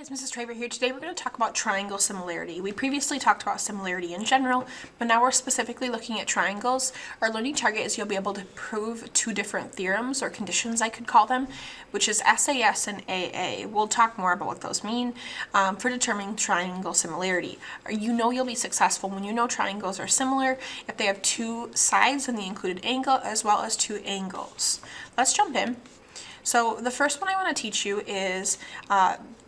guys, Mrs. Traver here. Today we're going to talk about triangle similarity. We previously talked about similarity in general, but now we're specifically looking at triangles. Our learning target is you'll be able to prove two different theorems or conditions, I could call them, which is SAS and AA. We'll talk more about what those mean for determining triangle similarity. You know you'll be successful when you know triangles are similar if they have two sides in the included angle as well as two angles. Let's jump in. So the first one I want to teach you is,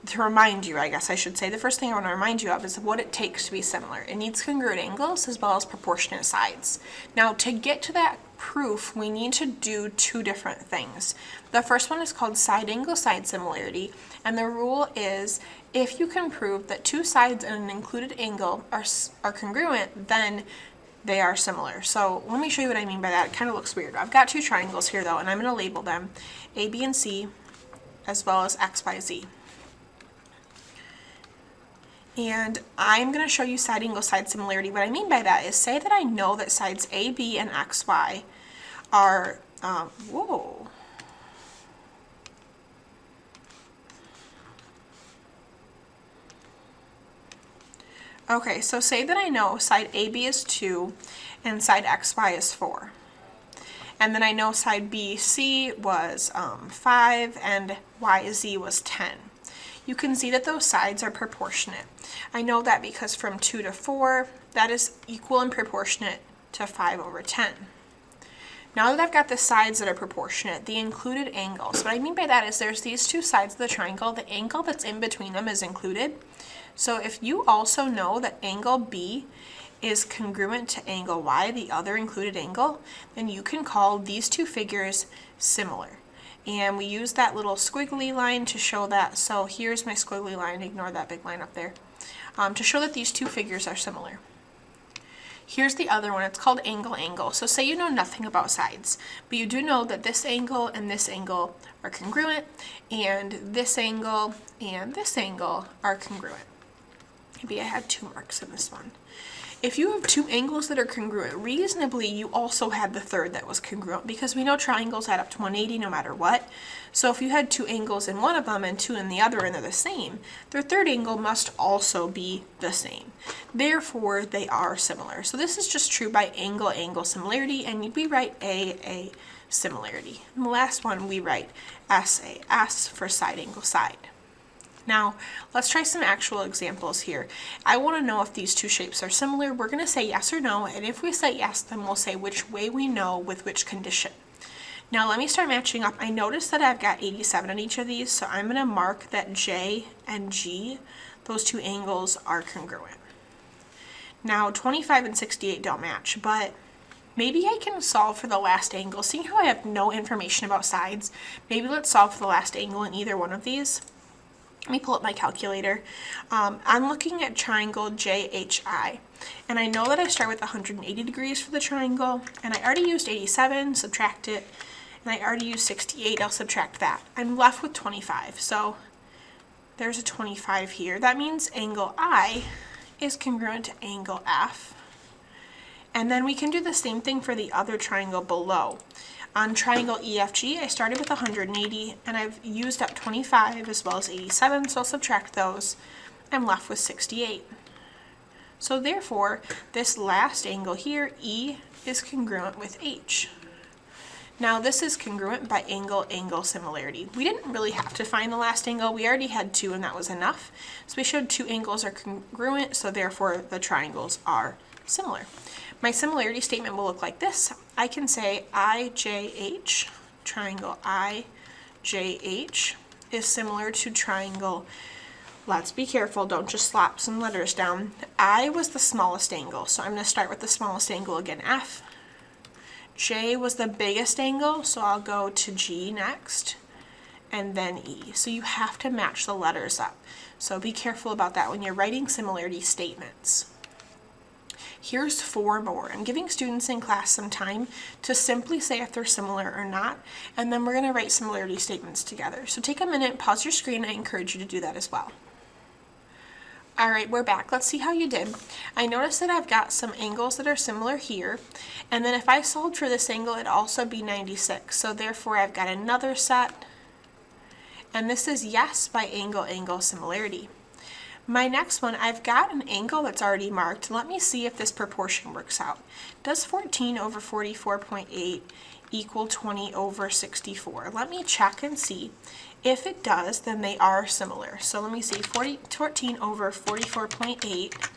to remind you, I guess I should say, the first thing I want to remind you of is what it takes to be similar. It needs congruent angles as well as proportionate sides. Now, to get to that proof, we need to do two different things. The first one is called side angle side similarity, and the rule is if you can prove that two sides in an included angle are congruent, then they are similar. So let me show you what I mean by that. It kind of looks weird. I've got two triangles here though, and I'm going to label them A, B, and C, as well as X, Y, Z. And I'm going to show you side angle side similarity. What I mean by that is say that I know that sides A, B, and X, Y are, whoa. Okay, so say that I know side AB is 2 and side XY is 4. And then I know side BC was 5 and YZ was 10. You can see that those sides are proportionate. I know that because from 2 to 4, that is equal and proportionate to 5 over 10. Now that I've got the sides that are proportionate, the included angles, what I mean by that is there's these two sides of the triangle, the angle that's in between them is included. So if you also know that angle B is congruent to angle Y, the other included angle, then you can call these two figures similar. And we use that little squiggly line to show that. So here's my squiggly line, ignore that big line up there, to show that these two figures are similar. Here's the other one, it's called angle angle. So say you know nothing about sides, but you do know that this angle and this angle are congruent, and this angle and this angle are congruent. Maybe I had 2 marks in this one. If you have two angles that are congruent, reasonably you also had the third that was congruent, because we know triangles add up to 180 no matter what. So if you had two angles in one of them and two in the other and they're the same, their third angle must also be the same. Therefore, they are similar. So this is just true by angle angle similarity, and we write AA similarity. And the last one we write SAS for side angle side. Now, let's try some actual examples here. I want to know if these two shapes are similar. We're going to say yes or no, and if we say yes, then we'll say which way we know with which condition. Now, let me start matching up. I notice that I've got 87 on each of these, so I'm going to mark that J and G, those two angles, are congruent. Now, 25 and 68 don't match, but maybe I can solve for the last angle. Seeing how I have no information about sides, maybe let's solve for the last angle in either one of these. Let me pull up my calculator. I'm looking at triangle JHI, and I know that I start with 180 degrees for the triangle, and I already used 87, subtract it, and I already used 68, I'll subtract that. I'm left with 25, so there's a 25 here. That means angle I is congruent to angle F, and then we can do the same thing for the other triangle below. On triangle EFG, I started with 180, and I've used up 25 as well as 87, so I'll subtract those. I'm left with 68. So therefore, this last angle here, E, is congruent with H. Now this is congruent by angle angle similarity. We didn't really have to find the last angle. We already had 2, and that was enough. So we showed 2 angles are congruent, so therefore the triangles are similar. My similarity statement will look like this. I can say IJH, triangle IJH, is similar to triangle, let's be careful, don't just slap some letters down. I was the smallest angle, so I'm going to start with the smallest angle again, F. J was the biggest angle, so I'll go to G next, and then E. So you have to match the letters up. So be careful about that when you're writing similarity statements. Here's 4 more. I'm giving students in class some time to simply say if they're similar or not, and then we're going to write similarity statements together. So take a minute, pause your screen, I encourage you to do that as well. Alright, we're back. Let's see how you did. I noticed that I've got some angles that are similar here, and then if I solved for this angle, it'd also be 96. So therefore I've got another set, And this is yes by angle similarity. My next one, I've got an angle that's already marked. Let me see if this proportion works out. Does 14 over 44.8 equal 20 over 64? Let me check and see. If it does, then they are similar. So let me see, 14 over 44.8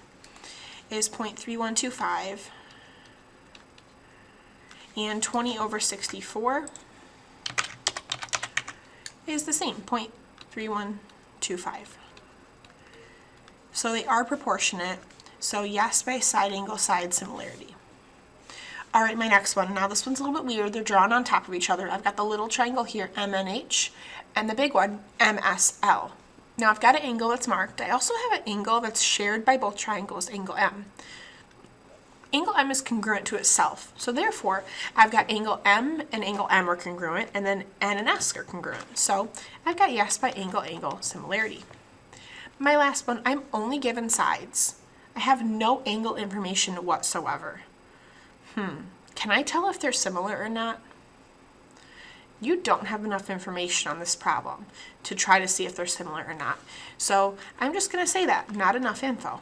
is 0.3125, and 20 over 64 is the same, 0.3125. So they are proportionate, so yes by side angle side similarity. All right, my next one. Now this one's a little bit weird. They're drawn on top of each other. I've got the little triangle here, MNH, and the big one, MSL. Now I've got an angle that's marked. I also have an angle that's shared by both triangles, angle M. Angle M is congruent to itself, so therefore I've got angle M and angle M are congruent, and then N and S are congruent. So I've got yes by angle similarity. My last one, I'm only given sides. I have no angle information whatsoever. Can I tell if they're similar or not? You don't have enough information on this problem to try to see if they're similar or not. So I'm just going to say that, not enough info.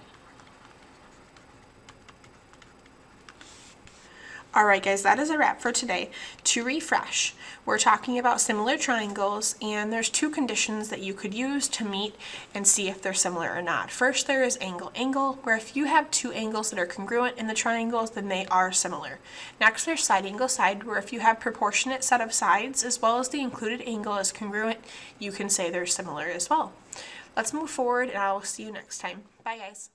Alright guys, that is a wrap for today. To refresh, we're talking about similar triangles, and there's two conditions that you could use to meet and see if they're similar or not. First, there is angle, where if you have two angles that are congruent in the triangles, then they are similar. Next, there's side, where if you have proportionate set of sides as well as the included angle is congruent, you can say they're similar as well. Let's move forward, and I will see you next time. Bye guys.